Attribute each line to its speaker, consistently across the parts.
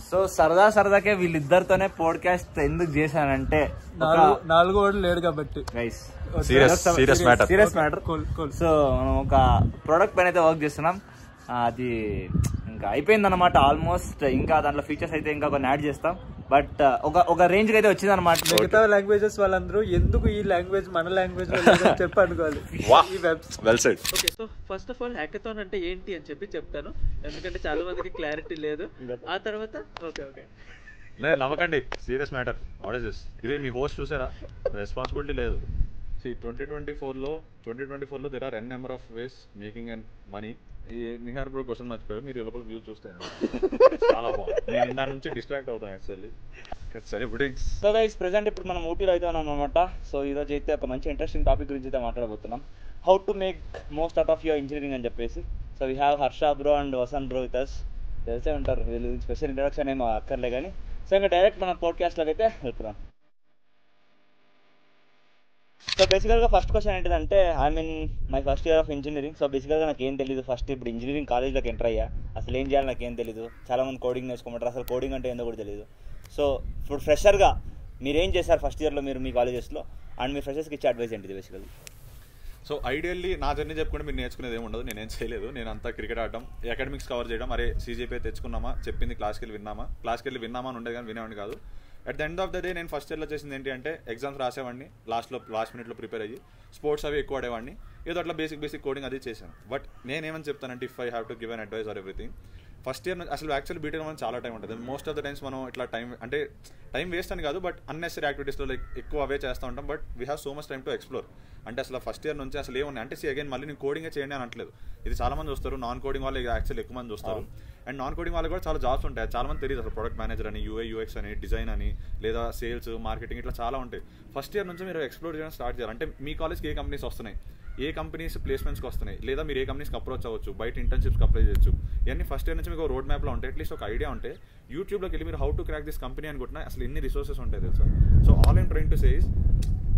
Speaker 1: So సరదాకే వీళ్ళిద్దరితోనే podcast ఎందుకు చేశానంటే
Speaker 2: 4 ఓట్లు లేడు కాబట్టి
Speaker 1: సీరియస్ మ్యాటర్. సో మనం ఒక ప్రోడక్ట్ పైన అయితే వర్క్ చేస్తున్నాం. అది ఇంకా అయిపోయింది అనమాట ఆల్మోస్ట్. ఇంకా దాంట్లో ఫీచర్స్ అయితే ఇంకా కొన్ని యాడ్ చేస్తాం. బట్ ఒక రేంజ్ అయితే వచ్చింది అనమాట.
Speaker 2: మిగతా లాంగ్వేజెస్ వాళ్ళందరూ ఎందుకు ఈ లాంగ్వేజ్ మన లాంగ్వేజ్ చెప్పి అనుకోవాలి.
Speaker 3: Okay, so first of all hackathon అంటే ఏంటి అని చెప్తాను, ఎందుకంటే చాలా మందికి క్లారిటీ లేదు. ఆ తర్వాత ఓకే
Speaker 4: నమ్మకండి, serious matter. What is this? ఇదే మీ హోస్ట్ చూసారా? రెస్పాన్సిబిలిటీ లేదు. See, 2024 లో there are n number of ways making and money. ఈ నిహార్ బ్రో క్వశ్చన్ మర్చిపోయారు, మీరు లోపల వ్యూ చూస్తే చాలా బాగుంది. నేను దాని నుంచి డిస్ట్రాక్ట్ అవుతాను యాక్చువల్లీ. సరే
Speaker 1: సో గైస్, ప్రెసెంట్ ఇప్పుడు మనం ఊటీలో అయితే ఉన్నాం అనమాట. సో ఈరోజు అయితే ఒక మంచి ఇంట్రెస్టింగ్ టాపిక్ గురించి అయితే మాట్లాడబోతున్నాం. How to make most out of your engineering అని చెప్పేసి. So we have Harsha bro and Vasanth bro with us. తెలిసే ఉంటారు, వీళ్ళు స్పెషల్ ఇంట్రడక్షన్ ఏమో అక్కర్లే కానీ. సో ఇంకా డైరెక్ట్ మన పోడ్కాస్ట్లోకి అయితే వెళ్తున్నాం. సో బేసికల్గా ఫస్ట్ క్వశ్చన్ ఏంటిదంటే, my first year of engineering. So బేసికల్గా నాకు ఏం తెలియదు. ఫస్ట్ ఇప్పుడు ఇంజనీరింగ్ కాలేజ్లోకి ఎంటర్ అయ్యా. అసలు ఏం చేయాలి నాకు ఏం తెలియదు. చాలామంది కోడింగ్ నేర్చుకోమంటారు, అసలు కోడింగ్ అంటే ఏందో కూడా తెలియదు. సో ఇప్పుడు ఫ్రెషర్గా మీరేం చేశారు ఫస్ట్ ఇయర్లో మీరు మీ కాలేజెస్లో, అండ్ మీ ఫ్రెషర్స్కి ఇచ్చే అడ్వైస్ ఏంటిది బేసికల్లీ?
Speaker 4: సో ఐడియల్లీ నా జర్నీ చెప్పుకుంటే మీరు నేర్చుకునేది ఏమి ఉండదు. నేనేం చేయలేదు. నేను అంతా క్రికెట్ ఆడడం, అకాడమిక్స్ కవర్ చేయడం. అరే CGPA తెచ్చుకున్నామా, చెప్పింది క్లాస్కి వెళ్ళి విన్నామా అని ఉండేది కానీ వినేవాడిని కాదు. At the end of the day నేను ఫస్ట్ ఇయర్లో చేసింది ఏంటి అంటే, ఎగ్జామ్స్ రాసేవాడిని, లాస్ట్ మినిట్లో ప్రిపేర్ అయ్యి స్పోర్ట్స్ అవి ఎక్కువ ఆడేవాడిని. ఏదో అట్లా బేసిక్ కోడింగ్ అది చేశాను. బట్ నేనేమని చెప్తానంటే, if I have to give an advice are everything, first year అసలు యాక్చువల్లీ బీటెక్ మనం చాలా టైం ఉంటుంది. మోస్ట్ ఆఫ్ ద టైమ్స్ మనం ఇట్లా టైం వేస్ట్ అని కాదు, బట్ అన్నెసరీ యాక్టివిటీస్లో లైక్ ఎక్కువ అవే చేస్తూ ఉంటాం. But we have so much time to explore. అంటే అసలు ఫస్ట్ ఇయర్ నుంచి అసలు ఏమున్నాయి అంటే, అగైన్ మళ్ళీ నేను కోడింగే చేయండి అని అనట్లేదు. ఇది చాలా మంది చూస్తారు, నాన్ కోడింగ్ వాళ్ళు యాక్చువల్లీ ఎక్కువ మంది చూస్తారు. అండ్ నాన్ కోడింగ్ వాళ్ళకి కూడా చాలా జాబ్స్ ఉంటాయి. చాలా మంది తెలియదు అసలు. ప్రొడక్ట్ మేనేజర్ అని, UX అని, డిజైన్ అని, లేదా సేల్స్, మార్కెటింగ్, ఇట్లా చాలా ఉంటాయి. ఫస్ట్ ఇయర్ నుంచి మీరు ఎక్స్ప్లోర్ చేయడం స్టార్ట్ చేయాలి. అంటే మీ కాలేజ్కి ఏ కంపెనీస్ వస్తున్నాయి, ఏ కంపెనీస్ ప్లేస్మెంట్స్కి వస్తున్నాయి, లేదా మీరు ఏ కంపెనీస్కి అప్రోచ్ అవ్వచ్చు, బయట ఇంటర్న్షిప్స్కి అప్లై చేయొచ్చు. ఇవన్నీ ఫస్ట్ ఇయర్ నుంచి మీకు రోడ్ మ్యాప్లో ఉంటాయి. అట్లీస్ట్ ఒక ఐడియా ఉంటే యూట్యూబ్లోకి వెళ్ళి మీరు how to crack this company అనుకుంటున్నా అసలు ఎన్ని రిసోర్సెస్ ఉంటాయి తెలుసా. So all I'm trying to say is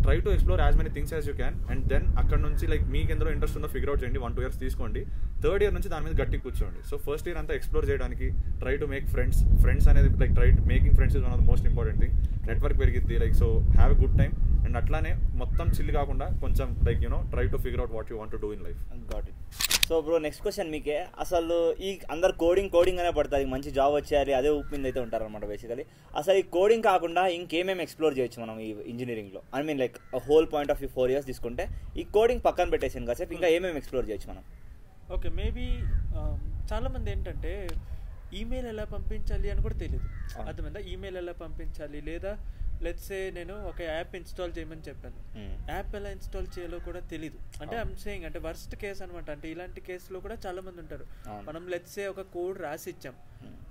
Speaker 4: try to explore as many things as you can. And then అక్కడ నుంచి లైక్ మీకు ఎందులో ఇంట్రెస్ట్ ఉందో ఫిగర్ అవుట్ చేయండి. 1-2 years తీసుకోండి. థర్డ్ ఇయర్ నుంచి దాని మీద గట్టి కూర్చోండి. సో ఫస్ట్ ఇయర్ అంతా ఎక్స్ప్లోర్ చేయడానికి ట్రై టు మేక్ ఫ్రెండ్స్ అనేది like making friends is one of the most important thing. Network పెరిగిద్ది like. So have a good time. And అట్లానే మొత్తం చిల్ కాకుండా కొంచెం like try to figure out what you want to do in life.
Speaker 1: Got it. So bro, next question మీకే. అసలు ఈ అందరు coding అనే పడుతుంది, మంచి జాబ్ వచ్చేయాలి, అదే ఊపింది అయితే ఉంటారనమాట బేసికలీ. అసలు ఈ కోడింగ్ కాకుండా ఇంకేమేమి ఎక్స్ప్లోర్ చేయొచ్చు మనం ఈ ఇంజనీరింగ్లో? Like whole point of view 4 years తీసుకుంటే ఈ కోడింగ్ పక్కన పెట్టేసాను కాసేపు, ఇంకా ఏమేమి ఎక్స్ప్లోర్ చేయొచ్చు మనం?
Speaker 3: ఓకే, మేబీ చాలామంది ఏంటంటే ఈమెయిల్ ఎలా పంపించాలి అని కూడా తెలియదు. అర్థమైందా? ఈమెయిల్ ఎలా పంపించాలి, లేదా లెట్స్ సే నేను ఒక యాప్ ఇన్స్టాల్ చేయమని చెప్పాను, యాప్ ఎలా ఇన్స్టాల్ చేయాలో కూడా తెలీదు. అంటే ఐమ్ సేయింగ్ అంటే వర్స్ట్ కేస్ అనమాట. అంటే ఇలాంటి కేసులో కూడా చాలా మంది ఉంటారు. మనం లెట్స్ సే ఒక కోడ్ రాసి ఇచ్చాం,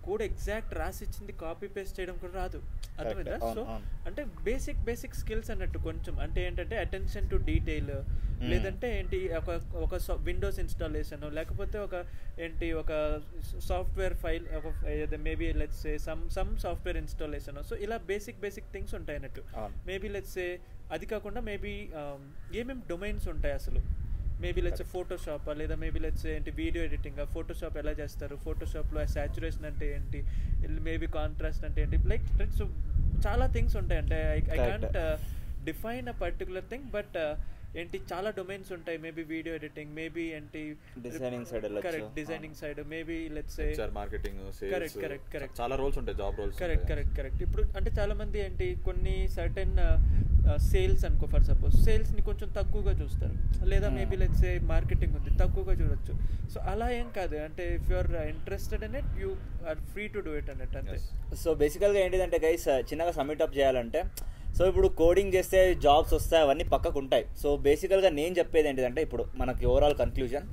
Speaker 3: కోడ్ ఎగ్జాక్ట్ రాసి ఇచ్చింది కాపీ పేస్ట్ చేయడం కూడా రాదు. అర్థమైందా? సో అంటే బేసిక్ స్కిల్స్ అన్నట్టు కొంచెం. అంటే ఏంటంటే అటెన్షన్ టు డీటెయిల్, లేదంటే ఏంటి ఒక విండోస్ ఇన్స్టాలేషన్, లేకపోతే ఒక software file, maybe let's say some software installation. So ఇలా బేసిక్ థింగ్స్ ఉంటాయి అన్నట్టు. మేబీ లెట్స్ సే అది కాకుండా మేబీ ఏమేమి డొమైన్స్ ఉంటాయి అసలు. మేబీ లెట్స్ ఫోటోషాప్, లేదా మేబీ లెట్స్ ఏంటి వీడియో ఎడిటింగ్, ఫోటోషాప్ ఎలా చేస్తారు, ఫోటోషాప్లో సాచురేషన్ అంటే ఏంటి, మేబీ కాంట్రాస్ట్ అంటే ఏంటి, లైక్ సో చాలా థింగ్స్ ఉంటాయి. అంటే I can't define a particular thing, but ఏంటి చాలా డొమైన్స్ ఉంటాయి. మేబీ వీడియో ఎడిటింగ్, మేబీ ఏంటి
Speaker 1: designing
Speaker 3: side, maybe let's say
Speaker 4: marketing,
Speaker 3: correct
Speaker 4: చాలా రోల్స్ ఉంటాయి, జాబ్ రోల్స్.
Speaker 3: కరెక్ట్. ఇప్పుడు అంటే చాలా మంది ఏంటి కొన్ని సర్టెన్ సేల్స్ అనుకో, ఫర్ సపోజ్ సేల్స్ని కొంచెం తక్కువగా చూస్తారు, లేదా మేబీ లెట్స్ సే మార్కెటింగ్ ఉంది తక్కువగా చూడొచ్చు. సో అలా ఏం కాదు, అంటే if you are interested in it you are free to do it అన్నట్టు అంతే.
Speaker 1: సో బేసికల్గా ఏంటిదంటే గైస్, చిన్నగా సబ్మిట్ అప్ చేయాలంటే, సో ఇప్పుడు కోడింగ్ చేస్తే జాబ్స్ వస్తాయి, అవన్నీ పక్కకు ఉంటాయి. సో బేసికల్గా నేను చెప్పేది ఏంటిదంటే, ఇప్పుడు మనకి ఓవరాల్ కన్క్లూజన్,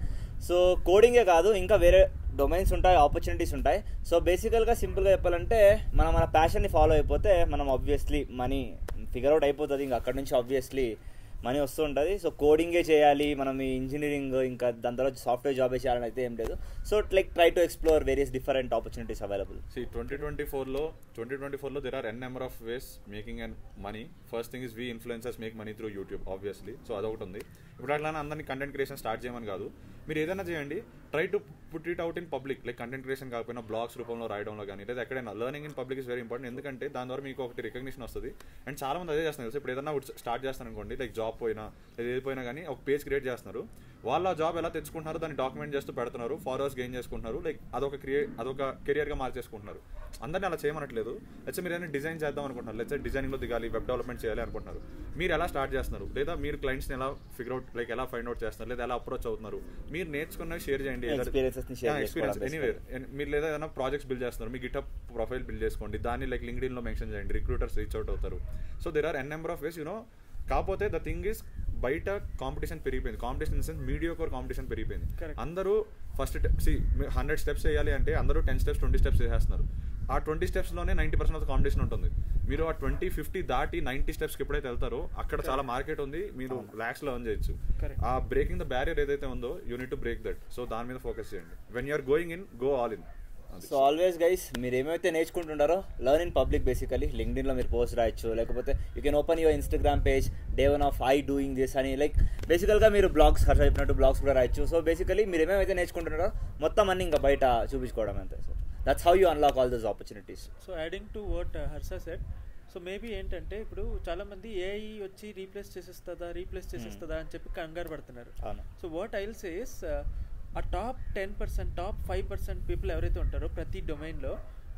Speaker 1: సో కోడింగే కాదు ఇంకా వేరే డొమైన్స్ ఉంటాయి, ఆపర్చునిటీస్ ఉంటాయి. సో బేసికల్గా సింపుల్గా చెప్పాలంటే, మన ప్యాషన్ని ఫాలో అయిపోతే మనం ఆబ్వియస్లీ మనీ ఫిగర్ అవుట్ అయిపోతుంది. ఇంకా అక్కడ నుంచి ఆబ్వియస్లీ మనీ వస్తూ ఉంటుంది. సో కోడింగే చేయాలి మనం ఈ ఇంజనీరింగ్, ఇంకా దాని తర్వాత సాఫ్ట్వేర్ జాబే చేయాలని అయితే ఏం లేదు. So like try to explore various different opportunities available.
Speaker 4: 2024లో there are n number of ways making and money. First thing is we influencers make money through YouTube obviously. So అదొకటి ఉంది. ఇప్పుడు అట్లా అందరినీ కంటెంట్ క్రియేషన్ స్టార్ట్ చేయమని కాదు, మీరు ఏదైనా చేయండి, try to put it out in public. Like content creation కాకపోయినా బ్లాగ్స్ రూపంలో రాయడంలో కానీ లేదా ఎక్కడైనా learning in public is very important. ఎందుకంటే దాని ద్వారా మీకు ఒకటి రికగ్నిషన్ వస్తుంది. అండ్ చాలా మంది అదే చేస్తున్నారు. ఇప్పుడు ఏదైనా స్టార్ట్ చేస్తాను అనుకోండి, లైక్ జాబ్ పోయినా లేదా ఏది పోయినా కానీ ఒక పేజ్ క్రియేట్ చేస్తున్నారు, వాళ్ళ జాబ్ ఎలా తెచ్చుకుంటున్నారు దాన్ని డాక్యుమెంట్ చేస్తూ పెడుతున్నారు, ఫాలోవర్స్ గెయిన్ చేసుకుంటున్నారు, లైక్ అదొక కెరియర్గా మార్చేసుకుంటున్నారు. అందరినీ అలా చేయమనట్లేదు. లెట్స్ మీరు ఏదైనా డిజైన్ చేద్దాం అనుకుంటున్నారు, లెట్స్ డిజైనింగ్లో దిగాలి, వెబ్ డెవలప్మెంట్ చేయాలి అనుకుంటున్నారు, మీరు ఎలా స్టార్ట్ చేస్తున్నారు, లేదా మీరు క్లయింట్స్ని ఎలా ఫిగర్ అవుట్ లైక్ ఎలా ఫైండ్ అవుట్ చేస్తున్నారు, లేదా ఎలా అప్రోచ్ అవుతున్నారు, మీరు నేర్చుకున్నవి షేర్ చేయండి. Experience anywhere. మీరు లేదా ఏదైనా ప్రాజెక్ట్స్ బిల్డ్ చేస్తున్నారు, మీ గిటప్ ప్రొఫైల్ బిల్డ్ చేసుకోండి, దాన్ని లైక్ లింక్డ్ఇన్లో మెన్షన్ చేయండి, రిక్రూటర్స్ రీచ్ అవుట్ అవుతారు. So there are n number of ways you know. కాకపోతే ద థింగ్ ఈస్ బయట కాంపిటీషన్ పెరిగిపోయింది. Competition in sense mediocre competition పెరిగిపోయింది. అందరూ ఫస్ట్ 100 స్టెప్స్ చేయాలి అంటే అందరూ 10 స్టెప్స్ 20 స్టెప్స్ చేసేస్తున్నారు. ఆ 20 స్టెప్స్లోనే 90% ఆఫ్ కాంపిటీషన్ ఉంటుంది. మీరు ఆ 20-50 దాటి 90 స్టెప్స్కి ఎప్పుడైతే వెళ్తారో అక్కడ చాలా మార్కెట్ ఉంది, మీరు ల్యాక్స్లో ఎర్న్ చేయొచ్చు. ఆ బ్రేకింగ్ ద బ్యారియర్ ఏదైతే ఉందో you need to break that. So దాని మీద ఫోకస్ చేయండి. When you're going in, go all in.
Speaker 1: So always guys, మీరు ఏమైతే నేర్చుకుంటున్నారో లర్న్ ఇన్ పబ్లిక్. బేసికలీ లింక్డ్ఇన్లో మీరు పోస్ట్ రాయొచ్చు, లేకపోతే you can open your Instagram page, day 1 of I doing this అని. లైక్ బేసికల్గా మీరు బ్లాగ్స్ హర్ష చెప్పినట్టు బ్లాగ్స్ కూడా రాయొచ్చు. సో బేసికలీ మీరు ఏమేమైతే నేర్చుకుంటున్నారో మొత్తం అన్ని ఇంకా బయట చూపించుకోవడం అంతే. So that's how you unlock all those opportunities.
Speaker 3: So adding to what Harsha said, so maybe ఏంటంటే ఇప్పుడు చాలా మంది ఏఐ వచ్చి రీప్లేస్ చేసేస్తుందా అని చెప్పి కంగారు పడుతున్నారు. So what I will say is, ఆ టాప్ 10%, టాప్ 5% పీపుల్ ఎవరైతే ఉంటారో ప్రతి డొమైన్లో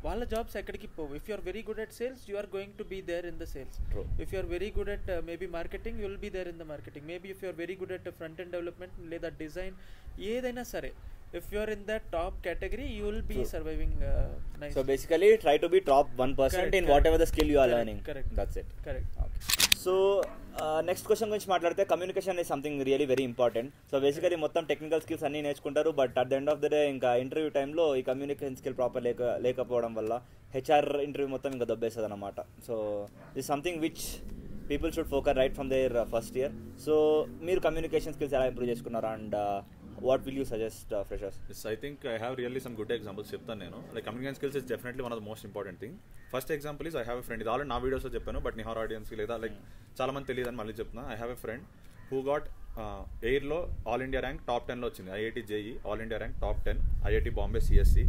Speaker 3: వాళ్ళ జాబ్స్ ఎక్కడికి పోవు. If you are very good at sales, you are going to be there in the sales. If you are very good at maybe marketing, you will be there in the marketing. Maybe if you are very good at front end development లేదా design, ఏదైనా సరే, if you are in that top category, you will be surviving nicely.
Speaker 1: So basically try to be top 1% in whatever the skill you are learning.
Speaker 3: Correct.
Speaker 1: That's it.
Speaker 3: Correct.
Speaker 1: Okay. So next question గురించి మాట్లాడితే, communication is something really very important. So basically మొత్తం technical skills అన్నీ నేర్చుకుంటారు, but at the end of the day ఇంకా interview టైంలో ఈ communication skill proper లేకపోవడం వల్ల హెచ్ఆర్ ఇంటర్వ్యూ మొత్తం ఇంకా దొబ్బేస్తుంది అనమాట. So this something which people should focus right from there first year. So మీరు కమ్యూనికేషన్ స్కిల్స్ ఎలా ఇంప్రూవ్ చేసుకున్నారు, and what will you suggest freshers?
Speaker 4: Yes, I think I have really some good examples చెప్తాను నేను. Like communication skills is definitely one of the most important thing. First example is I have a friend, ఇది already నా వీడియోస్లో చెప్పాను, but Nihar ఆడియన్స్కి లేదా like చాలా మంది తెలియదని మళ్ళీ చెప్తున్నా. I have a friend who got ఎయిర్లో ఆల్ ఇండియా ర్యాంక్ టాప్ 10లో వచ్చింది. IIT JEE all India rank top 10, IIT Bombay CSC.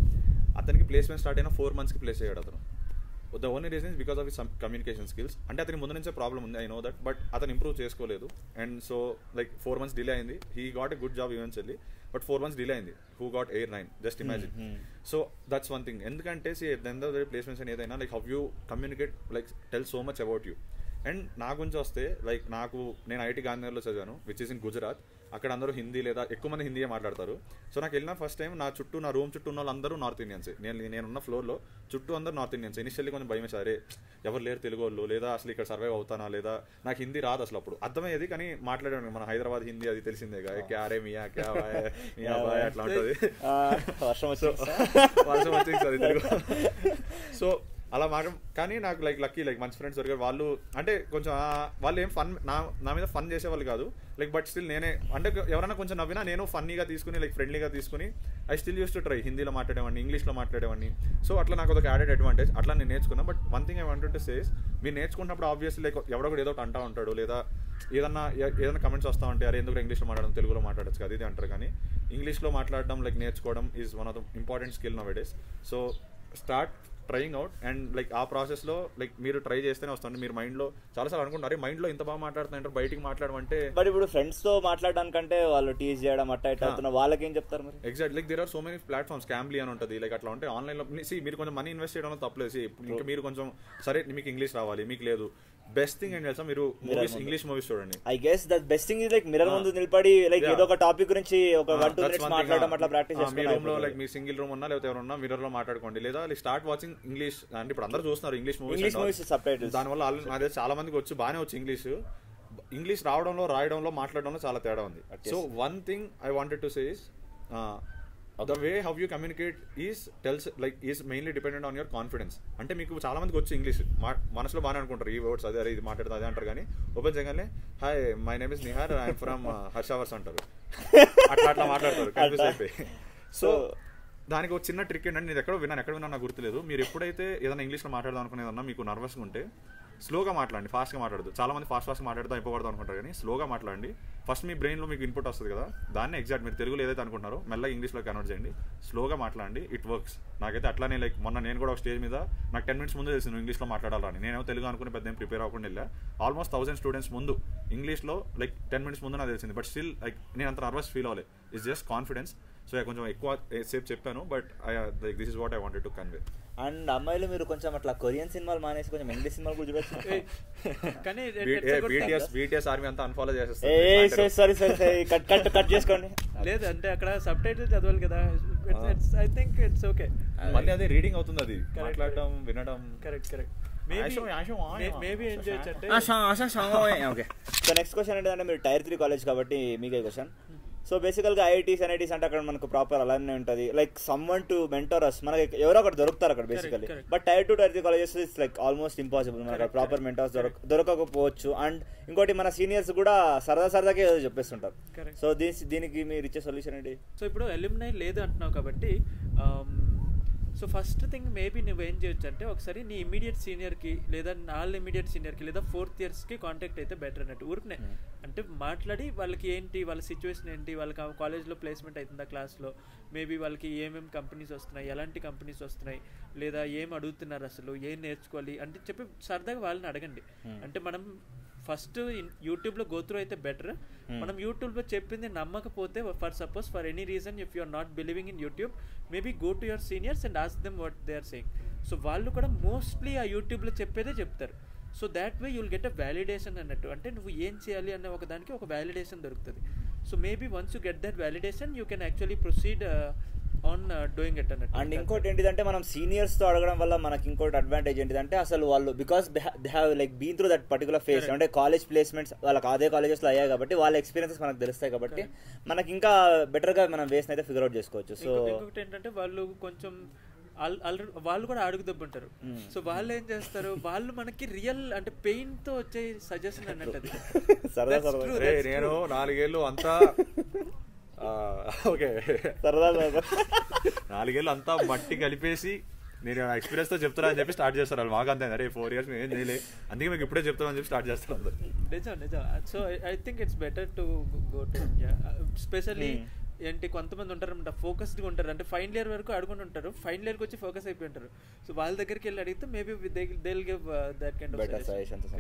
Speaker 4: అతనికి ప్లేస్మెంట్ స్టార్ట్ అయిన 4 monthsకి ప్లేస్ అయ్యాడు అతను. The only reason is because of his communication skills. అంటే అతని ముందు నుంచే ప్రాబ్లం ఉంది, ఐ నో దట్, బట్ అతను ఇంప్రూవ్ చేసుకోలేదు. And so like 4 months delay అయింది. He got a good job eventually, but 4 months delay అయింది. Who got air 9, just imagine. So that's one thing. ఎందుకంటే ప్లేస్మెంట్స్ అని ఏదైనా like how you communicate like tell so much about you. And నా గురించి వస్తే like నేను IIT గాంధీనగర్లో చదివాను, which is in Gujarat. అక్కడ అందరూ హిందీ లేదా ఎక్కువ మంది హిందీయే మాట్లాడతారు. సో నాకు వెళ్ళిన ఫస్ట్ టైం నా రూమ్ చుట్టూ ఉన్న వాళ్ళందరూ నార్త్ ఇండియన్సే. నేనున్న ఫ్లోర్లో చుట్టూ అందరూ నార్త్ ఇండియన్స్. ఇనిషియల్లీ కొంచెం భయం వేసారు, ఎవరు లేరు తెలుగు వాళ్ళు, లేదా అసలు ఇక్కడ సర్వైవ్ అవుతానా, లేదా నాకు హిందీ రాదు అసలు. అప్పుడు అర్థమయ్యేది కానీ మాట్లాడాను. మన హైదరాబాద్ హిందీ అది తెలిసిందేగా, క్యారే మియా క్యా మియా బాయ్ అట్లా ఉంటుంది. వర్షం వచ్చింది సార్ తెలుగు. సో అలా కానీ నాకు లైక్ లక్కీ లైక్ మంచి ఫ్రెండ్స్ దొరికారు. వాళ్ళు అంటే కొంచెం వాళ్ళు ఏం ఫన్ నా మీద ఫన్ చేసేవాళ్ళు కాదు, లైక్ బట్ స్టిల్ నేనే అంటే ఎవరైనా కొంచెం నవ్వినా నేను ఫన్నీగా తీసుకుని లైక్ ఫ్రెండ్లీగా తీసుకుని I still use to try హిందీలో మాట్లాడేవాడిని, ఇంగ్లీష్లో మాట్లాడేవాడిని. సో అట్లా నాకు ఒక యాడెడ్ అడ్వాంటేజ్, అట్లా నేను నేర్చుకున్నా. But one thing I wanted to say is, మీరు నేర్చుకున్నప్పుడు ఆబ్వియస్లీ లైక్ ఎవడో కూడా ఏదో ఒకటి అంటా ఉంటాడు, లేదా ఏదైనా కమెంట్స్ వస్తూ ఉంటే అరే ఎందుకు ఇంగ్లీష్లో మాట్లాడడం, తెలుగులో మాట్లాడచ్చు కదా ఇది అంటారు. కానీ ఇంగ్లీష్లో మాట్లాడడం లైక్ నేర్చుకోవడం is one of the important skill now days. So start trying out and like ఆ ప్రాసెస్లో లైక్ మీరు ట్రై చేస్తేనే వస్తుంది. మీరు మైండ్లో చాలాసార్లు అనుకుంటారు మైండ్లో ఇంత బాగా మాట్లాడుతున్నారు, బయటికి మాట్లాడమంటే.
Speaker 1: బట్ ఇప్పుడు ఫ్రెండ్స్తో మాట్లాడడానికంటే వాళ్ళు టీజ్ చేయడం అట్లా వాళ్ళకి ఏం చెప్తారు మరి?
Speaker 4: Exact like there are so many platforms, Cambly అని ఉంటుంది లైక్ అట్లా ఉంటే ఆన్లైన్లో. మీరు కొంచెం మనీ ఇన్వెస్ట్ చేయడంలో తప్పలేదు. ఇంకా మీరు కొంచెం సరే మీకు ఇంగ్లీష్ రావాలి, మీకు లేదు, బెస్ట్ థింగ్ ఏంటి తెలుసా, మీరు ఇంగ్లీష్ మూవీస్ చూడండి.
Speaker 1: I guess that best thing is like mirror ముందు నిలబడి లైక్ ఏదో ఒక టాపిక్ గురించి ఒక 1-2 minutes మాట్లాడడం అట్లా ప్రాక్టీస్ చేసుకోండి.
Speaker 4: మీ రూమ్ లో లైక్ మీ సింగిల్ రూమ్ ఉన్నా లేకపోతే ఎవరున్నా మిర్రర్ లో మాట్లాడుకోండి, లేదా లైక్ స్టార్ట్ వాచింగ్ ఇంగ్లీష్. అంటే ఇప్పుడు అందరూ చూస్తున్నారు ఇంగ్లీష్ మూవీస్, దానివల్ల అదే చాలా మందికి వచ్చి బాగానే వచ్చి ఇంగ్లీష్ రావడంలో, రాయడంలో, మాట్లాడడంలో చాలా తేడా ఉంది. So one thing I wanted to say is the way how you communicate is mainly dependent on your confidence. అంటే మీకు చాలా మందికి వచ్చి ఇంగ్లీష్ మనసులో బాగానే అనుకుంటారు, ఈ వర్డ్స్ అదే ఇది మాట్లాడుతుంది అదే అంటారు. కానీ ఓపెన్ చేయగానే hi my name is Nihar, I'm from హర్షవర్స్ అంటారు. అట్లా మాట్లాడతారు కన్ఫ్యూజ్ అయిపోయి. సో దానికి ఒక చిన్న ట్రిక్ ఏంటంటే నేను ఎక్కడ విన్నాను నాకు గుర్తులేదు. మీరు ఎప్పుడైతే ఏదైనా ఇంగ్లీష్లో మాట్లాడదాం అనుకునేదన్నా మీకు నర్వస్గా ఉంటే స్లోగా మాట్లాడండి, ఫాస్ట్గా మాట్లాడదు. చాలా మంది ఫాస్ట్గా మాట్లాడుతూ అయిపోకూడదు అనుకుంటారు, కానీ స్లోగా మాట్లాడండి. ఫస్ట్ మీ బ్రెయిన్లో మీకు ఇన్పుట్ వస్తుంది కదా, దాన్ని ఎగ్జాక్ట్ మీరు తెలుగులో ఏదైతే అనుకుంటారో మెల్లగా ఇంగ్లీష్లో కన్వర్ట్ చేయండి, స్లోగా మాట్లాడండి. It works. నాకైతే అట్లానే లైక్ మొన్న నేను కూడా ఒక స్టేజ్ మీద నాకు 10 minutes ముందు తెలిసింది ఇంగ్లీష్లో మాట్లాడాలని. నేనేమో తెలుగు అనుకుని పెద్ద ప్రిపేర్ అవ్వకుండా వెళ్ళా. ఆల్మోస్ట్ 1000 students ముందు ఇంగ్లీష్లో లైక్ 10 minutes ముందు నాకు తెలిసింది. బట్ స్టిల్ లైక్ నేను అంత నర్వస్ ఫీల్ అవ్వలేదు. It's just confidence. సో కొంచెం ఎక్కువ సేపు చెప్పాను, but like this is what I wanted to convey.
Speaker 1: And అమ్మాయిలు మీరు కొంచెం అట్లా కొరియన్ సినిమాలు మానేసి కొంచెం ఇంగ్లీష్ సినిమాలు కూడా చూడొచ్చు.
Speaker 3: కానీ
Speaker 4: BTS ఆర్మీ అంతా అన్ఫాలో
Speaker 1: సారీ
Speaker 4: చేసేస్తారు.
Speaker 1: కట్ చేసుకోండి.
Speaker 3: లేదు అంటే అక్కడ సబ్ టైటిల్ చదవాలి కదా. I think it's okay.
Speaker 4: మళ్ళీ అదే రీడింగ్ అవుతుంది, అది మాట్లాడడం వినడం.
Speaker 3: కరెక్ట్. మేబీ ఏం చేయొచ్చు అంటే
Speaker 1: ఓకే. సో నెక్స్ట్ క్వశ్చన్ ఏంటంటే మీరు Tier 3 కాలేజ్ కాబట్టి మీకే క్వశ్చన్. సో బేసికల్గా IITs NITs అంటే అక్కడ మనకు ప్రాపర్ అలానే ఉంటుంది, లైక్ సమ్వన్ టు మెంటర్ అస్, మనకి ఎవరో ఒకటి దొరుకుతారు అక్కడ basically. But Tier 2 Tier 3 colleges it's like almost impossible, మనకు ప్రాపర్ మెంటర్స్ దొరకకపోవచ్చు. అండ్ ఇంకోటి మన సీనియర్స్ కూడా సరదాగా ఏదో చెప్పేస్తుంటారు. సో దీనికి మీరు ఇచ్చే సొల్యూషన్ ఏంటి?
Speaker 3: సో ఇప్పుడు ఎలిమినై లేదు అంటున్నావు కాబట్టి సో ఫస్ట్ థింగ్ మేబీ నువ్వేం చేయొచ్చు అంటే ఒకసారి నీ ఇమీడియట్ సీనియర్కి లేదా వాళ్ళ ఇమీడియట్ సీనియర్కి లేదా 4th yearsకి కాంటాక్ట్ అయితే బెటర్ అన్నట్టు. ఊరికనే అంటే మాట్లాడి వాళ్ళకి ఏంటి వాళ్ళ సిచ్యువేషన్ ఏంటి, వాళ్ళకి కాలేజ్లో ప్లేస్మెంట్ అవుతుందా, క్లాస్లో మేబీ వాళ్ళకి ఏమేమి కంపెనీస్ వస్తున్నాయి, ఎలాంటి కంపెనీస్ వస్తున్నాయి, లేదా ఏం అడుగుతున్నారు, అసలు ఏం నేర్చుకోవాలి అంటే చెప్పి సరదాగా వాళ్ళని అడగండి. అంటే మనం ఫస్ట్ యూట్యూబ్లో గోత్రూ అయితే బెటర్. మనం యూట్యూబ్లో చెప్పింది నమ్మకపోతే for any reason if you are not believing in YouTube, maybe go to your seniors and ask them what they are saying. So వాళ్ళు కూడా మోస్ట్లీ ఆ యూట్యూబ్లో చెప్పేదే చెప్తారు. So that way you'll get a validation అన్నట్టు. అంటే నువ్వు ఏం చేయాలి అనే ఒక దానికి ఒక వ్యాలిడేషన్ దొరుకుతుంది. So maybe once you get that validation you can actually proceed on doing it అన్నట్టు.
Speaker 1: అండ్ ఇంకోటి ఏంటిదంటే మనం సీనియర్స్తో అడగడం వల్ల మనకి ఇంకోటి అడ్వాంటేజ్ ఏంటిదంటే అసలు వాళ్ళు because they have like been through that particular phase, అంటే కాలేజ్ ప్లేస్మెంట్స్ వాళ్ళకి అదే కాలేజెస్లో అయ్యాయి కాబట్టి వాళ్ళ ఎక్స్పీరియన్సెస్ మనకు తెలుస్తాయి కాబట్టి మనకి ఇంకా బెటర్గా మనం వేస్ని అయితే ఫిగర్ అవుట్ చేసుకోవచ్చు. సో
Speaker 3: ఇంకొకటి ఏంటంటే వాళ్ళు కొంచెం వాళ్ళు కూడా అడుగుదబ్బుంటారు. సో వాళ్ళు ఏం చేస్తారు, వాళ్ళు మనకి రియల్ అంటే పెయిన్ తో వచ్చే సజెషన్ అన్నట్టు.
Speaker 4: నేను 4 ఏళ్ళు అంతా ఓకే 4 ఏళ్ళు అంతా మట్టి కలిపేసి నేను ఎక్స్పీరియన్స్ తో చెప్తారా అని చెప్పి స్టార్ట్ చేస్తారు వాళ్ళు. మాకు అంతే, అరే 4 years ఏం చేయలే, అందుకే మీకు ఇప్పుడే చెప్తామని చెప్పి స్టార్ట్ చేస్తారు అందరు.
Speaker 3: నిజం. So I think it's better to go to specially ఏంటి కొంతమంది ఉంటారు అనమాట, ఫోకస్డ్గా ఉంటారు. అంటే ఫైనల్ ఇయర్ వరకు అడుగుంటూ ఉంటారు, ఫైనల్ ఇయర్కి వచ్చి ఫోకస్ అయిపోయి ఉంటారు. సో వాళ్ళ దగ్గరికి వెళ్ళి అడిగితే maybe they will give that kind of suggestions.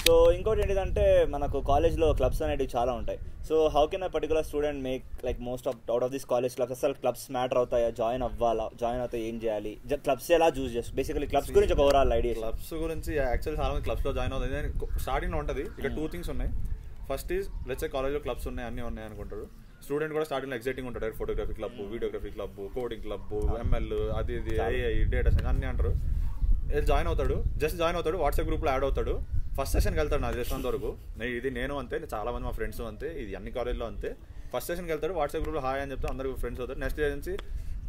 Speaker 1: So ఇంకోటి ఏంటంటే మనకు కాలేజ్లో క్లబ్స్ అనేవి చాలా ఉంటాయి. So how can a particular student make like most of out of this college clubs? అసలు క్లబ్స్ మ్యాటర్ అవుతాయా, జాయిన్ అవ్వాలా, జాయిన్ అవుతాయి ఏం చేయాలి, క్లబ్స్ ఎలా చూస్ చేస్తారు? బేసికలీ క్లబ్స్ గురించి ఒక ఓవరాల్ ఐడియా.
Speaker 4: క్లబ్స్ గురించి యాక్చువల్లీ చాలా మంది క్లబ్స్లో జాయిన్ అవుతుంది. స్టార్టింగ్లో ఉంటుంది ఇక్కడ 2 things ఉన్నాయి. ఫస్ట్ ఈజ్ లెట్స్ సే కాలేజ్లో క్లబ్స్ ఉన్నాయి, అన్నీ ఉన్నాయి అనుకుంటారు. స్టూడెంట్ కూడా స్టార్టింగ్లో ఎగ్జైటింగ్ ఉంటాడు, photography club, videography club, coding club, ML అది ఇది AI డేటా సైన్స్ అన్నీ అంటారు. జాయిన్ అవుతాడు, జస్ట్ జాయిన్ అవుతాడు, వాట్సాప్ గ్రూప్లో యాడ్ అవుతాడు, ఫస్ట్ సెషన్కి వెళ్తాడు. నాకు తెలిసినంత వరకు ఇది నేను అంతే, చాలా మంది మా ఫ్రెండ్స్ అంతే, ఇది అన్ని కాలేజ్లో అంతే. ఫస్ట్ సెషన్కి వెళ్తాడు, వాట్సాప్ గ్రూప్లో హాయ్ అని చెప్తే అందరూ ఫ్రెండ్స్ అవుతారు. నెక్స్ట్ డే నుంచి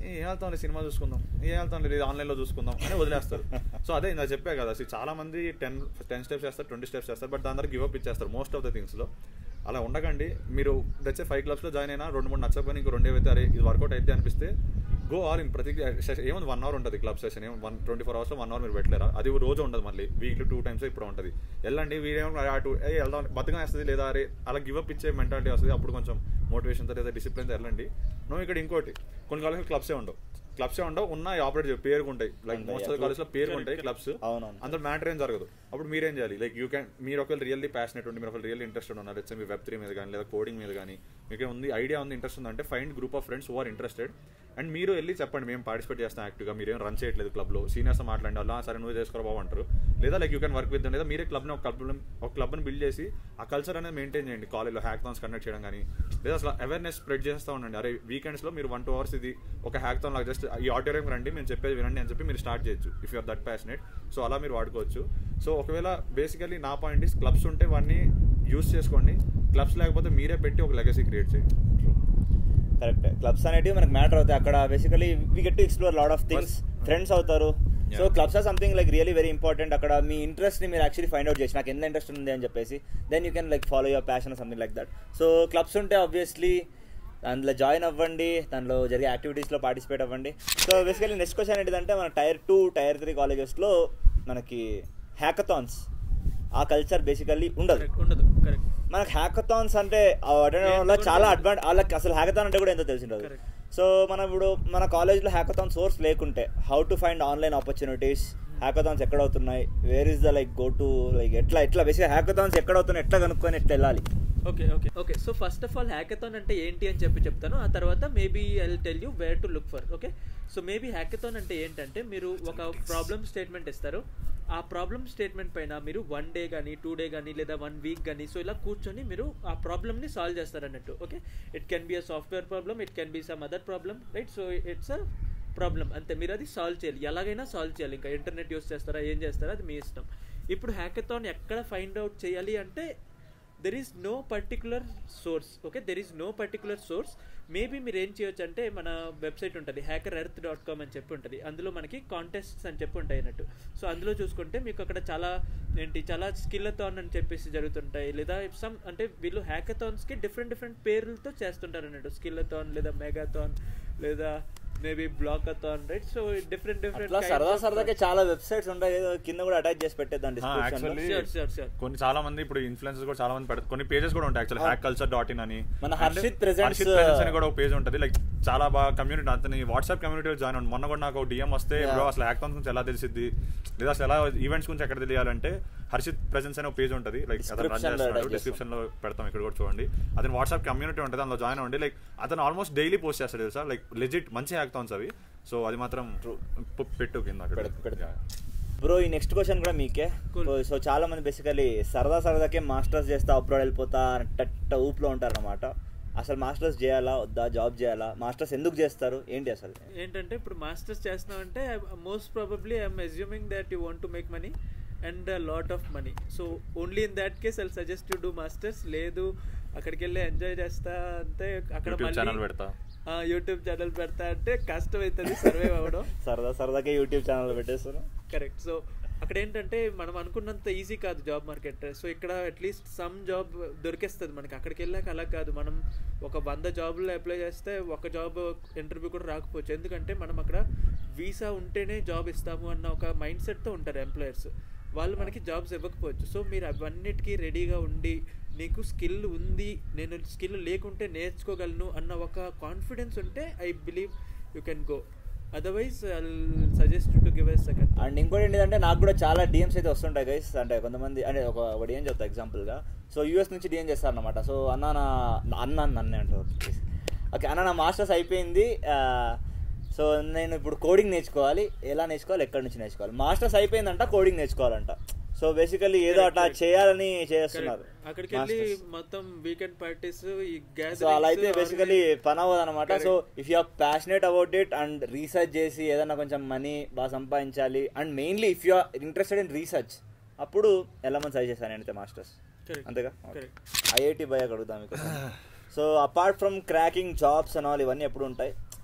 Speaker 4: ఏం వెళ్తాం, సినిమా చూసుకుందాం, ఏం వెళ్తాం లేదు ఆన్లైన్లో చూసుకుందాం అని వదిలేస్తారు. సో అదే నాకు చెప్పా కదా, చాలా మంది 10 steps చేస్తారు, 20 steps చేస్తారు, బట్ దాని తర్వాత గివ్ అప్ ఇచ్చేస్తారు మోస్ట్ ఆఫ్ ద థింగ్స్లో. అలా ఉండకండి. మీరు వచ్చే 5 clubsలో జాయిన్ అయినా 2-3 నచ్చకపోయినా ఇంకో 2 అయితే అరే ఇది వర్కౌట్ అయితే అనిపిస్తే గో ఆల్ ఇన్. ప్రతి ఏముంది 1 hour ఉంటుంది క్లబ్ సెషన్, 24 hours 1 hour మీరు పెట్టలేరా? అది రోజు ఉండదు, మళ్ళీ వీక్లీ 2 times ఇప్పుడు ఉంటుంది. వెళ్ళండి, వీడేమో అటు వెళ్దాం బతుకం వేస్తుంది లేదా అరే అలా గివ్ అప్ ఇచ్చే మెంటాలిటీ వస్తుంది. అప్పుడు కొంచెం మోటివేషన్తో లేదా డిసిప్లిన్తో వెళ్ళండి. నువ్వు ఇక్కడ ఇంకోటి కొన్ని కాలేజ్లో క్లబ్సే ఉండవు, ఉన్నాయి ఆపరేట్ పేరుకు ఉంటాయి. లైక్ మోస్ట్ ఆఫ్ కాలేజ్లో పేరుకు ఉంటాయి క్లబ్స్, అందులో మ్యాటర్ ఏం జరగదు. అప్పుడు మీరేం చేయాలి, లైక్ మీరు ఒకవేళ రియల్లీ ప్యాషనేట్ ఉండి, మీరు ఒకవేళ రియల్లీ ఇంట్రెస్టెడ్ ఉన్నారు, లెట్స్ సే మీ Web3 మీద కానీ లేదా కోడింగ్ మీద కానీ మీకు ఉంది ఐడియా ఉంది, ఇంట్రెస్ట్ ఉందంటే find group of friends who are interested and మీరు వెళ్ళి చెప్పండి మేము పార్టిసిపేట్ చేస్తాం యాక్టివ్గా, మీరేం రన్ చేయట్లేదు క్లబ్లో, సీనియర్స్ మాట్లాడండి, అలా సరే నువ్వు చేసుకోరా బాబు అంటారు. లేదా like you can work with, లేదా మీరే ఒక క్లబ్ని బిల్డ్ చేసి ఆ కల్చర్ అనేది మెయింటైన్ చేయండి. కాలేజ్లో హ్యాకథాన్స్ కండక్ట్ చేయడం కానీ, లేదా అసలు అవేర్నెస్ స్ప్రెడ్ చేస్తూ ఉండండి. అరే వీకెండ్స్లో మీరు 1-2 hours ఇది ఒక హ్యాకథాన్ లాగా జస్ట్ ఈ ఆడిటోరియం రండి, మేము చెప్పేది వినండి అని చెప్పి మీరు స్టార్ట్ చేయొచ్చు if you are that passionate. So అలా మీరు వాడుకోవచ్చు. సో ఒకవేళ బేసికలీ నా పాయింట్ ఇస్ క్లబ్స్ ఉంటే వాడిని యూస్ చేసుకోండి, క్లబ్స్ లేకపోతే మీరే పెట్టి ఒక లెగసీ క్రియేట్ చేయండి.
Speaker 1: కరెక్ట్. క్లబ్స్ అనేటివి మనకు మ్యాటర్ అవుతాయి. అక్కడ basically we get to explore lot of things, friends అవుతారు. So clubs are something like really very important. అక్కడ మీ ఇంట్రెస్ట్ని మీరు యాక్చువల్లీ ఫైండ్ అవుట్ చేసి నాకు ఎంత ఇంట్రెస్ట్ ఉంది అని చెప్పేసి then you can like follow your passion something like that. So clubs ఉంటే ఆబ్వియస్లీ దాంట్లో జాయిన్ అవ్వండి, దాంట్లో జరిగే యాక్టివిటీస్లో పార్టిసిపేట్ అవ్వండి. సో బేసికలీ నెక్స్ట్ క్వశ్చన్ ఏంటిదంటే మన Tier 2, Tier 3 కాలేజెస్లో మనకి హ్యాకథాన్స్ ఆ కల్చర్ బేసికల్లీ ఉండదు.
Speaker 3: కరెక్ట్.
Speaker 1: మనకు హ్యాకథాన్స్ అంటే వల్ల చాలా వాళ్ళకి అసలు హ్యాకథాన్ అంటే కూడా ఎంతో తెలిసి ఉండదు. సో మనం ఇప్పుడు మన కాలేజ్లో హ్యాకథాన్ సోర్స్ లేకుంటే how to find online opportunities, hackathons ఎక్కడ అవుతున్నాయి, where is the like go to like ఎట్లా బేసిక్గా హ్యాకథాన్స్ ఎక్కడ అవుతున్నాయి, ఎట్లా కనుక్కొని ఎట్లా వెళ్ళాలి?
Speaker 3: Okay. So first of all hackathon అంటే ఏంటి అని చెప్తాను. ఆ తర్వాత maybe I will tell you where to look for. Okay, so maybe hackathon అంటే ఏంటంటే మీరు ఒక ప్రాబ్లమ్ స్టేట్మెంట్ ఇస్తారు. ఆ ప్రాబ్లమ్ స్టేట్మెంట్ పైన మీరు 1 డే కానీ 2 డే కానీ లేదా 1 వీక్ కానీ సో ఇలా కూర్చొని మీరు ఆ ప్రాబ్లమ్ని సాల్వ్ చేస్తారు అన్నట్టు. Okay, it can be a software problem, it can be some other problem, right? So it's a problem అంతే. మీరు అది సాల్వ్ చేయాలి, ఎలాగైనా సాల్వ్ చేయాలి. ఇంకా ఇంటర్నెట్ యూస్ చేస్తారా, ఏం చేస్తారా, అది మీ ఇష్టం. ఇప్పుడు హ్యాకథాన్ ఎక్కడ ఫైండ్ అవుట్ చేయాలి అంటే there is no particular source. Okay, there is no particular source. Maybe మీరు ఏం చేయొచ్చు అంటే మన వెబ్సైట్ ఉంటుంది hackerearth.com అని చెప్పి ఉంటుంది. అందులో మనకి కాంటెస్ట్స్ అని చెప్పి ఉంటాయి అన్నట్టు. సో అందులో చూసుకుంటే మీకు అక్కడ చాలా స్కిల్లథాన్ అని చెప్పేసి జరుగుతుంటాయి. లేదా సమ్ అంటే వీళ్ళు హ్యాకథాన్స్కి డిఫరెంట్ పేర్లతో చేస్తుంటారు అన్నట్టు. స్కిల్లథాన్ లేదా మెగాథాన్ లేదా మేబీ బ్లాకథాన్, రైట్? సో డిఫరెంట్
Speaker 1: సరదాకే చాలా వెబ్సైట్స్ ఉంటాయి, కింద కూడా అటాచ్ చేసి పెట్టేద్దాం
Speaker 3: డిస్క్రిప్షన్లో.
Speaker 4: కొన్ని చాలా మంది ఇప్పుడు ఇన్ఫ్లుయెన్సర్స్ కూడా చాలా మంది పెడతారు, కొన్ని పేజెస్ కూడా ఉంటాయి యాక్చువల్లీ hackculture.in అని.
Speaker 1: మన హర్షిత్ ప్రెజెంట్స్
Speaker 4: అని కూడా ఒక పేజ్ ఉంటుంది, లైక్ చాలా బాగా కమ్యూనిటీ, అతని వాట్సాప్ కమ్యూనిటీలో జాయిన్ అవ్వండి. మొన్న కూడా నాకు డిఎం వస్తే బ్రో అసలు హ్యాకథాన్స్ గురించి ఎలా తెలిసిద్ది లేదా అసలు ఎలా ఈవెంట్స్ గురించి ఎక్కడ తెలియాలంటే హర్షిత్ ప్రెజెన్స్ అనే ఒక పేజ్ ఉంటుంది, లైక్ అతను రన్ చేస్తున్నాడు, డిస్క్రిప్షన్ లో పెడతాం, ఇక్కడ కూడా చూడండి. అతని వాట్సాప్ కమ్యూనిటీ ఉంటుంది, అందులో జాయిన్ అవ్వండి. లైక్ అతను ఆల్మోస్ట్ డైలీ పోస్ట్ చేస్తాడు తెలుసా, లైక్ లెజిట్ మంచి హ్యాకథాన్స్ అవి. సో అది మాత్రం పెట్టు కింద
Speaker 1: బ్రో. ఈ నెక్స్ట్ క్వశ్చన్ కూడా మీకే. సో చాలా మంది బేసికలీ సరదాకే మాస్టర్స్ చేస్తా అబ్రాడ్ వెళ్ళిపోతా ఊపులో ఉంటారు అనమాట. అసలు మాస్టర్స్ చేయాలా వద్దా, జాబ్ చేయాలా, మాస్టర్స్ ఎందుకు చేస్తారు, ఏంటి అసలు?
Speaker 3: ఏంటంటే ఇప్పుడు మాస్టర్స్ చేస్తున్నామంటే most probably I'm assuming that you want to make money and lot of money. So only in that case I suggest to do masters. లేదు అక్కడికి వెళ్ళి ఎంజాయ్ చేస్తా అంటే అక్కడ యూట్యూబ్ ఛానల్ పెడతా అంటే కష్టం అవుతుంది సర్వైవ్ అవ్వడం.
Speaker 1: సరదాకే యూట్యూబ్ ఛానల్ పెట్టేస్తారు.
Speaker 3: కరెక్ట్. సో అక్కడ ఏంటంటే మనం అనుకున్నంత ఈజీ కాదు జాబ్ మార్కెట్. సో ఇక్కడ అట్లీస్ట్ సమ్ జాబ్ దొరికేస్తుంది మనకి. అక్కడికి వెళ్ళాక అలా కాదు, మనం ఒక 100 జాబుల్లో అప్లై చేస్తే ఒక జాబ్ ఇంటర్వ్యూ కూడా రాకపోవచ్చు. ఎందుకంటే మనం అక్కడ వీసా ఉంటేనే జాబ్ ఇస్తాము అన్న ఒక మైండ్ సెట్తో ఉంటారు ఎంప్లాయర్స్. వాళ్ళు మనకి జాబ్స్ ఇవ్వకపోవచ్చు. సో మీరు అవన్నిటికీ రెడీగా ఉండి నీకు స్కిల్ ఉంది, నేను స్కిల్ లేకుంటే నేర్చుకోగలను అన్న ఒక కాన్ఫిడెన్స్ ఉంటే I believe you can go. Otherwise I suggest to give a second.
Speaker 1: And ఇంకోటి ఏంటంటే నాకు కూడా చాలా డిఎమ్స్ అయితే వస్తుంటాయి గైస్. అంటే కొంతమంది అంటే ఒకటి ఏం చెప్తా ఎగ్జాంపుల్గా. సో యూఎస్ నుంచి డిఎం చేస్తారనమాట. సో నన్నే అంటారు. ఓకే అన్న, నా మాస్టర్స్ అయిపోయింది, సో నేను ఇప్పుడు కోడింగ్ నేర్చుకోవాలి, ఎలా నేర్చుకోవాలి, ఎక్కడి నుంచి నేర్చుకోవాలి. మాస్టర్స్ అయిపోయిందంట, కోడింగ్ నేర్చుకోవాలంట. సో బేసికల్లీ ఏదో అట్లా చేయాలని చేస్తున్నారు.
Speaker 3: అక్కడికి వెళ్ళి మొత్తం వీకెండ్ పార్టీస్,
Speaker 1: సో అలా అయితే బేసికలీ పని అవ్వదు అనమాట. So if you are passionate about it and research చేసి ఏదైనా కొంచెం మనీ బాగా సంపాదించాలి and mainly if you are interested in research, అప్పుడు వెళ్ళమని సజెస్ట్ చేశాను నేనైతే మాస్టర్స్. అంతేగా? ఐఐటి బై అడుగుతాం మీకు. So apart from cracking jobs and all ఇవన్నీ ఎప్పుడు ఉంటాయి,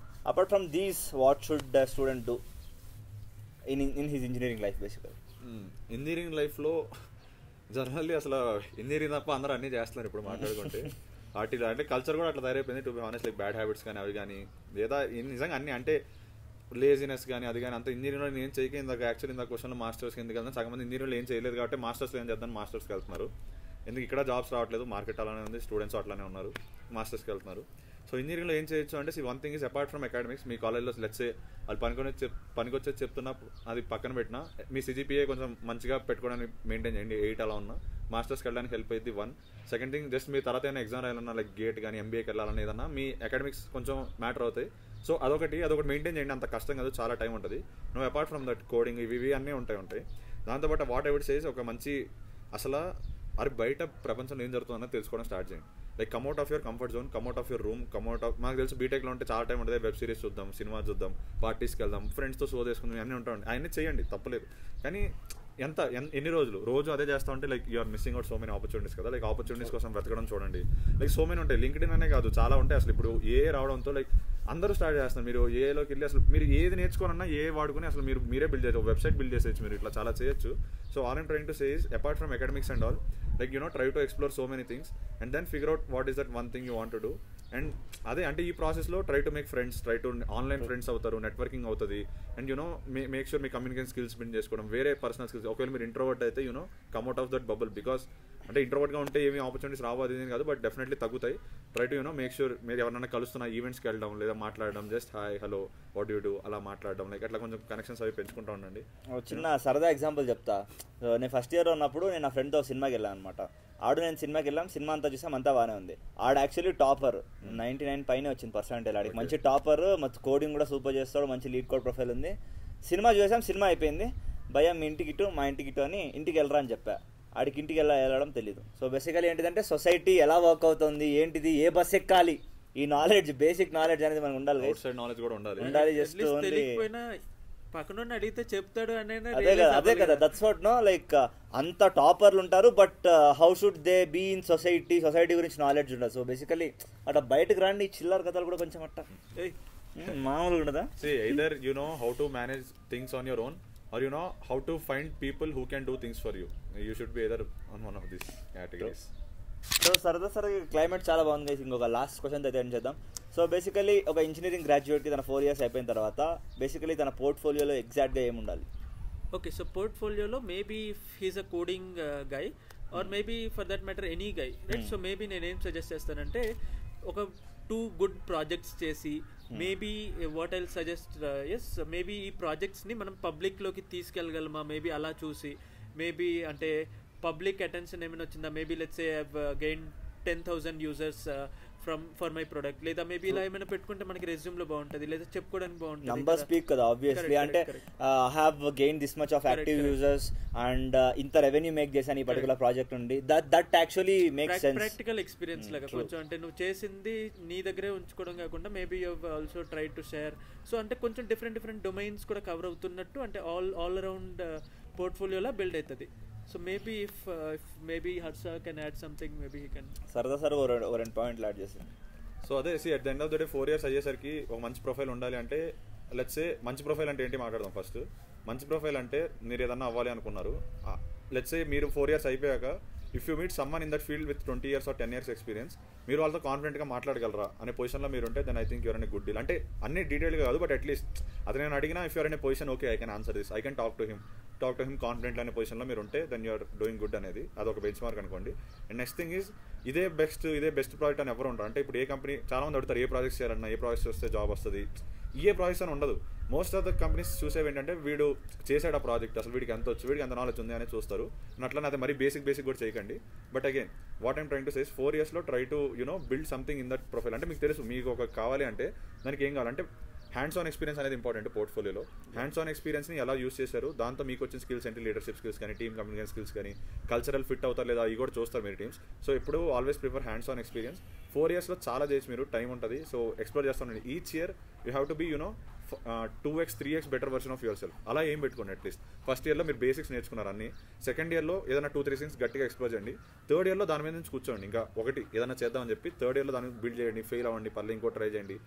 Speaker 1: apart from these what should the student do in his engineering life? బేసికల్
Speaker 4: ఇంజనీరింగ్ లైఫ్లో జనరల్లీ అసలు ఇంజనీరింగ్ తప్ప అందరూ అన్నీ చేస్తున్నారు ఇప్పుడు మాట్లాడుకుంటే. వాటిలో అంటే కల్చర్ కూడా అట్లా తయారైపోయింది. To be honest, like bad habits కానీ అవి కానీ లేదా నిజంగా అన్నీ అంటే లేజినెస్ కానీ అది కానీ అంత ఇంజనీరింగ్లో నేను చేయక ఇందాక యాక్చువల్లీ ఇందాక క్వశ్చన్లో మాస్టర్స్కి ఎందుకు వెళ్తాను, సగం మంది ఇంజనీరింగ్లో ఏం చేయలేదు కాబట్టి మాస్టర్స్లో ఏం చేద్దాం మాస్టర్స్కి వెళ్తున్నారు. ఎందుకు ఇక్కడ జాబ్స్ రావట్లేదు, మార్కెట్ అలానే ఉంది, స్టూడెంట్స్ అట్లానే ఉన్నారు, మాస్టర్స్కి వెళ్తున్నారు. సో ఇంజనీరింగ్లో ఏం చేయొచ్చు అంటే one thing is apart from academics. మీ కాలేజ్లో లెట్స్ సే వాళ్ళు పనికొచ్చేది చెప్తున్నా అది పక్కన పెట్టినా మీ సిజిపిఏ కొంచెం మంచిగా పెట్టుకోవడానికి మెయింటైన్ చేయండి. 8 అలా ఉన్నా మాస్టర్స్కి వెళ్ళడానికి హెల్ప్ అయ్యింది. 1 సెకండ్ థింగ్, జస్ట్ మీ తర్వాత ఏమైనా ఎగ్జామ్ రాయాలన్నా లైక్ గేట్ కానీ ఎంబీఏకి వెళ్ళాలన్నా ఏదన్నా మీ అకాడమిక్స్ కొంచెం మ్యాటర్ అవుతాయి. సో అదొకటి మెయింటైన్ చేయండి. అంత కష్టం కాదు, చాలా టైం ఉంటుంది. నువ్వు అపార్ట్ ఫ్రమ్ దట్ కోడింగ్ ఇవి అన్నీ ఉంటాయి. దాంతోపాటు వాట్ ఎవర్ సేస్ ఒక మంచి అసలు అది బయట ప్రపంచంలో ఏం జరుగుతుందో తెలుసుకోవడం స్టార్ట్ చేయండి. Like come out of your comfort zone, come out of your room, మాకు తెలుసు బీటెక్లో ఉంటే చాలా టైం ఉంటుంది. వెబ్ సిరీస్ చూద్దాం, సినిమా చూద్దాం, పార్టీస్కి వెళ్దాం, ఫ్రెండ్స్తో షో చేసుకుందాం, అన్నీ ఉంటాయి. అవన్నీ చేయండి, తప్పలేదు. కానీ ఎన్ని రోజు అదే చేస్తూ ఉంటే like you're missing out so many opportunities కదా. లైక్ ఆపర్చునిటీస్ కోసం వెతకడం చూడండి. లైక్ సో మెనీ ఉంటాయి. లింక్డ్ఇన్ అనే కాదు, చాలా ఉంటాయి. అసలు ఇప్పుడు ఏ రావడంతో లైక్ అందరూ స్టార్ట్ చేస్తున్నారు. మీరు ఏలోకి వెళ్ళి అసలు మీరు ఏది నేర్చుకోవాలన్నా ఏ వాడుకుని అసలు మీరే బిల్డ్ చేయొచ్చు, వెబ్సైట్ బిల్డ్ చేసేయచ్చు, మీరు ఇట్లా చాలా చేయొచ్చు. So all I'm trying to say is apart from academics and all, like try to explore so many things and then figure out what is that one thing you want to do and అదే అంటే ఈ ప్రాసెస్లో try to make friends, try to online friends అవుతారు, networking అవుతుంది. And you know make sure me communication skills build చేసుకోవడం, వేరే personal skills. ఒకవేళ మీరు ఇంట్రోవర్ట్ అయితే you know come out of that bubble. Because అంటే ఇంట్రోవర్ట్గా ఉంటే ఏమి ఆపర్చునిటీస్ రావు అది కాదు, బట్ డెఫినెట్లీ తగ్గుతాయి. Try to you know make sure మీరు ఎవరైనా కలుస్తున్న ఈవెంట్స్కి వెళ్ళడం లేదా మాట్లాడడం, just hi hello what you do అలా మాట్లాడడం, లైక్ అట్లా కొంచెం కనెక్షన్స్ అవి పెంచుకుంటూ ఉండండి.
Speaker 1: చిన్న సరదా ఎగ్జాంపుల్ చెప్తా. నేను ఫస్ట్ ఇయర్ ఉన్నప్పుడు నేను నా ఫ్రెండ్తో సినిమాకి వెళ్ళాను అనమాట. నేను సినిమాకి వెళ్ళాం, సినిమా అంతా చూసాం, అంతా బాగానే ఉంది. యాక్చువల్లీ టాపర్ 99 పైన వచ్చింది పర్సెంటేజ్. ఆడికి మంచి టాపర్, మంచి కోడింగ్ కూడా సూపర్ చేస్తాడు, మంచి లీడ్ కోడ్ ప్రొఫైల్ ఉంది. సినిమా చూసాం, సినిమా అయిపోయింది. భయ్యా మీ ఇంటికి ఇటు మా ఇంటికి ఇటు అని ఇంటికి వెళ్ళరా అని చెప్పా. ఆడికి ఇంటికి వెళ్ళడం తెలియదు. సో బేసికలీ ఏంటిదంటే సొసైటీ ఎలా వర్క్ అవుతుంది, ఏంటిది, ఏ బస్ ఎక్కాలి, ఈ నాలెడ్జ్, బేసిక్ నాలెడ్జ్ అనేది మనకు ఉండాలి.
Speaker 4: అవుట్ సైడ్ నాలెడ్జ్ కూడా ఉండాలి.
Speaker 1: జస్ట్
Speaker 3: తెలియకపోయినా పక్కన అడిగితే చెప్తాడు అనే
Speaker 1: అదే కదా, దట్స్ వాట్ నో. లైక్ అంత టాపర్లు ఉంటారు, but how should they be in society గురించి నాలెడ్జ్ ఉండదు. సో బేసికలీ అట్లా బయటకు రాండి, చిల్లర కథలు కూడా కొంచెం అట్ట మామూలుగా ఉండదా.
Speaker 4: See, either you know how to manage things on your own, or you know how to find people who can do things for you. You should be either on one of these categories.
Speaker 1: So సరదా climate చాలా బాగుంది. ఇంకొక last question అయితే ఏం చేద్దాం. So basically ఒక engineering గ్రాడ్యుయేట్కి తన 4 years అయిపోయిన తర్వాత బేసికలీ తన పోర్ట్ఫోలియోలో ఎగ్జాక్ట్గా ఏముండాలి?
Speaker 3: ఓకే, సో పోర్ట్ఫోలియోలో maybe he's a coding guy or maybe for that matter any guy, right? So maybe నేనేం సజెస్ట్ చేస్తానంటే ఒక 2 good ప్రాజెక్ట్స్ చేసి maybe what I'll suggest is maybe ఈ ప్రాజెక్ట్స్ని మనం పబ్లిక్లోకి తీసుకెళ్ళగలమా మేబీ అలా చూసి, మేబీ అంటే పబ్లిక్ అటెన్షన్ ఏమైనా వచ్చిందా, maybe let's say I have gain 10,000 users for my product, లేదా మేబీ ఇలా ఏమైనా పెట్టుకుంటే మనకి రెజ్యూమ్లో బాగుంటుంది, లేదా చెప్పుకోవడానికి బాగుంటుంది.
Speaker 1: నంబర్ స్పీక్ కదా ఆబ్వియస్లీ. అంటే have gain this much of active users and ఇంత రెవెన్యూ మేక్ చేశాను ఈ పర్టికులర్ ప్రాజెక్ట్ నుండి, that actually makes sense.
Speaker 3: Practical experience లాగా కొంచెం, అంటే నువ్వు చేసింది నీ దగ్గరే ఉంచుకోవడం కాకుండా maybe you also try to share. So అంటే కొంచెం డిఫరెంట్ డొమైన్స్ కూడా కవర్ అవుతున్నట్టు, అంటే ఆల్ అరౌండ్ పోర్ట్ఫోలియోలా బిల్డ్ అవుతుంది. So maybe if maybe Harsha can add something, maybe he can.
Speaker 1: సరదా ఓ 2 పాయింట్లు యాడ్ చేస్తాను.
Speaker 4: సో అదే at the end of the day 4 years అయ్యేసరికి ఒక మంచి ప్రొఫైల్ ఉండాలి. అంటే లెట్స్ సే మంచి ప్రొఫైల్ అంటే ఏంటి మాట్లాడదాం ఫస్ట్. మంచి ప్రొఫైల్ అంటే మీరు ఏదన్నా అవ్వాలి అనుకున్నారు, లెట్స్ సే మీరు 4 years అయిపోయాక if you meet someone in that field with 20 years or 10 years experience, మీరు వాళ్ళతో కాన్ఫిడెంట్గా మాట్లాడగలరా అనే పొజిషన్లో మీరు ఉంటే then I think you're an good deal. అంటే అన్ని డీటెయిల్గా కాదు, బట్ అట్లీస్ట్ అతను నేను అడిగినా ఇఫ్ యూఆర్ అనే position, okay I can answer this, I can talk to him confident అనే పొజిషన్లో మీరు ఉంటే దెన్ యూఆర్ డూయింగ్ గుడ్ అనేది అదొక బెంచ్ మార్క్ అనుకోండి. అండ్ నెక్స్ట్ థింగ్ ఈజ్ ఇదే బెస్ట్ ప్రాజెక్ట్ అని ఎవరు ఉంటారు. అంటే ఇప్పుడు ఏ కంపెనీ చాలా మంది అడుగుతారు ఏ ప్రాజెక్ట్స్ చేయాలన్నా, ఏ ప్రాజెక్ట్స్ వస్తే జాబ్ వస్తుంది, ఏ ప్రాజెక్ట్స్ అని ఉండదు. మోస్ట్ ఆఫ్ ద కంపెనీస్ చూసేవి ఏంటంటే వీడు చేసాడు ఆ ప్రాజెక్ట్, అసలు వీడికి ఎంత వచ్చు, వీడికి ఎంత నాలెడ్జ్ ఉంది అని చూస్తారు. అట్లా అదే మరి బేసిక్ కూడా చేయకండి. But again what I'm trying to says 4 yearsలో try to you know build something in that profile. అంటే మీకు తెలుసు మీకు ఒక కావాలి అంటే దానికి ఏం కావాలంటే హ్యాండ్స్ ఆన్ ఎక్స్పీరియన్స్ అనేది ఇంపార్టెంట్ పోర్ట్ఫోలియోలో. హ్యాండ్స్ ఆన్ ఎక్స్పీరియన్స్ని ఎలా యూస్ చేశారు, దాంతో మీకు వచ్చిన స్కిల్స్ ఏంటి, లీడర్షిప్ స్కిల్స్ కానీ, టీమ్ కమ్యూనికేషన్ స్కిల్స్ కానీ, కల్చరల్ ఫిట్ అవుతారు లేదా అవి కూడా చూస్తారు మీరు టీమ్స్. సో ఇప్పుడు always prefer hands on experience. 4 yearsలో చాలా చేయొచ్చు మీరు, టైం ఉంటుంది. సో ఎక్స్ప్లోర్ చేస్తానండి. Each year you have to be you know 2x 3x better version of your yourself ఏం పెట్టుకోండి. అట్లీస్ట్ ఫస్ట్ ఇయర్లో మీరు బేసిక్స్ నేర్చుకున్నారు అన్ని, సెకండ్ ఇయర్లో ఏదైనా 2-3 థింగ్స్ గట్టిగా ఎక్స్ప్లోర్ చేయండి, థర్డ్ ఇయర్లో దాని మీద నుంచి కూర్చోండి, ఇంకా ఒకటి ఏదైనా చేద్దామని చెప్పి థర్డ్ ఇయర్లో దాన్ని బిల్డ్ చేయండి, ఫెయిల్ అవ్వండి, పర్లేదు ఇంకో ట్రై చేయండి.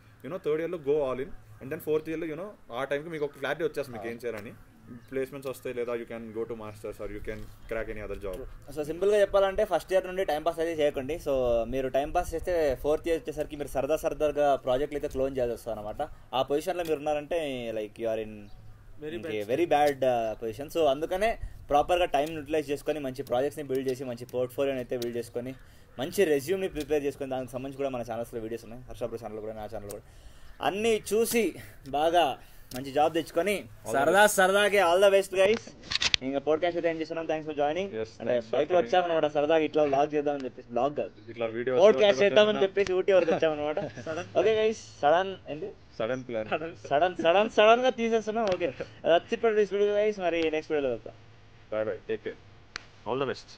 Speaker 4: థర్డ్ ఇయర్లో go all in. And then fourth ఇయర్లో ఆ టైంకి మీకు ఒక క్లారిటీ వచ్చేస్తుంది మీకు ఏం చేయాలని, ప్లేస్మెంట్స్ వస్తాయి, లేదా you can go to masters or you can crack any other job.
Speaker 1: So సింపుల్గా చెప్పాలంటే ఫస్ట్ ఇయర్ నుండి టైం పాస్ అయితే చేయకండి. సో మీరు టైం పాస్ చేస్తే 4th year వచ్చేసరికి మీరు సరదాగా ప్రాజెక్టులు అయితే క్లోజ్ చేయాల్సి వస్తుంది అనమాట. ఆ పొజిషన్లో మీరు ఉన్నారంటే like you are in very bad position. So అందుకనే ప్రాపర్గా టైం యూటిలైజ్ చేసుకొని మంచి ప్రాజెక్ట్స్ని బిల్డ్ చేసి మంచి పోర్ట్ఫోలియోని అయితే బిల్డ్ చేసుకొని మంచి రెజ్యూమ్ని ప్రిపేర్ చేసుకొని దానికి సంబంధించి కూడా మన ఛానల్స్లో వీడియోస్ ఉన్నాయి, హర్షాపూర్ ఛానల్ కూడా, నా ఛానల్ కూడా, అన్నీ చూసి బాగా మంచి జాబ్ తెచ్చుకొని సరదాగా ఆల్ ద బెస్ట్ గైస్. ఇంకా పోడ్కాస్ట్ అయితే ఏం చేస్తున్నాం. Thanks for joining. అంటే బైక్లో వచ్చామన్నమాట సరదాగా ఇట్లా వ్లాగ్ చేద్దామని చెప్పేసి, వ్లాగ్ కాదు ఇట్లా వీడియో పోడ్కాస్ట్ చేద్దామని చెప్పేసి ఊటీ వరకు వచ్చామన్నమాట. ఓకే గైస్, సడన్ గా తీసేస్తున్నాం. Okay, that's it for this video guys. మరి నెక్స్ట్ వీడియోలో వెళ్తాం.
Speaker 4: Bye take care, all the best.